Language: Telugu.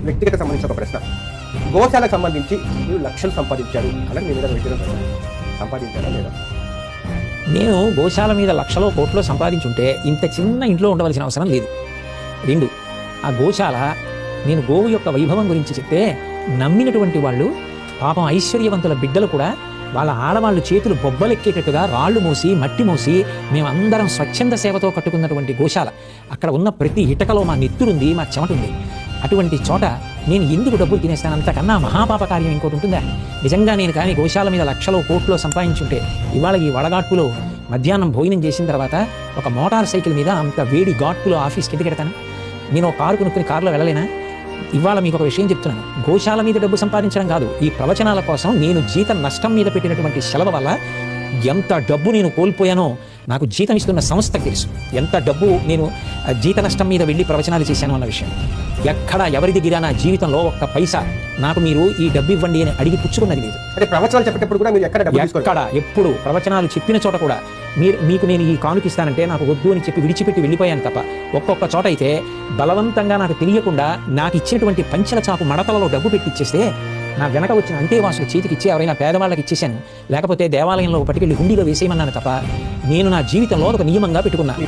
వ్యక్తిగత సంబంధించిన ఒక ప్రశ్న. గోశాలకు సంబంధించి మీరు లక్షలు సంపాదించారు అలాగే మీ మీద వ్యక్తిగత ప్రశ్న. సంపాదించారా లేదా? నేను గోశాల మీద లక్షలో కోట్లో సంపాదించుంటే ఇంత చిన్న ఇంట్లో ఉండవలసిన అవసరం లేదు. 2, ఆ గోశాల నేను గోవు యొక్క వైభవం గురించి చెప్తే నమ్మినటువంటి వాళ్ళు పాపం ఐశ్వర్యవంతుల బిడ్డలు కూడా వాళ్ళ ఆడవాళ్ళు చేతులు బొబ్బలెక్కేటట్టుగా రాళ్ళు మోసి మట్టి మోసి మేమందరం స్వచ్ఛంద సేవతో కట్టుకున్నటువంటి గోశాల. అక్కడ ఉన్న ప్రతి ఇటకలో మా నెత్తురుంది, మా చెమటుంది. అటువంటి చోట నేను ఎందుకు డబ్బులు తినేస్తాను? అంతకన్నా మహాపాప కార్యం ఇంకోటి ఉంటుందా? నిజంగా నేను కానీ గోశాల మీద లక్షలో కోట్లో సంపాదించుంటే ఇవాళ ఈ వడగాడ్పులో మధ్యాహ్నం భోజనం చేసిన తర్వాత ఒక మోటార్ సైకిల్ మీద అంత వేడి ఘాట్పులో ఆఫీస్కి ఎందుకు ఎడతాను? నేను ఒక కారు కొనుక్కుని కారులో వెళ్ళలేనా? ఇవాళ మీకు ఒక విషయం చెప్తున్నాను. గోశాల మీద డబ్బు సంపాదించడం కాదు, ఈ ప్రవచనాల కోసం నేను జీతం నష్టం మీద పెట్టినటువంటి సెలవు వల్ల ఎంత డబ్బు నేను కోల్పోయానో నాకు జీతం ఇస్తున్న సంస్థకు తెలుసు. ఎంత డబ్బు నేను జీత నష్టం మీద వెళ్ళి ప్రవచనాలు చేశాను అన్న విషయం. ఎక్కడ ఎవరి దగ్గర నా జీవితంలో ఒక్క పైసా నాకు మీరు ఈ డబ్బు ఇవ్వండి అని అడిగి పుచ్చుకున్నది లేదు. అంటే ప్రవచనాలు చెప్పేటప్పుడు కూడా మీరు ఎక్కడ ఎప్పుడు ప్రవచనాలు చెప్పిన చోట కూడా మీకు నేను ఈ కానుకిస్తానంటే నాకు వద్దు అని చెప్పి విడిచిపెట్టి వెళ్ళిపోయాను తప్ప ఒక్కొక్క చోట అయితే బలవంతంగా నాకు తెలియకుండా నాకు ఇచ్చినటువంటి పంచెల చాపు మడతలలో డబ్బు పెట్టి ఇచ్చేస్తే నా వెనక వచ్చిన అంతేవాసులు చేతికి ఇచ్చి ఎవరైనా పేదవాళ్ళకి ఇచ్చేసాను, లేకపోతే దేవాలయంలో పట్టుకెళ్ళి హుండీలో వేసేయమన్నాను తప్ప నేను నా జీవితంలో ఒక నియమంగా పెట్టుకున్నాను.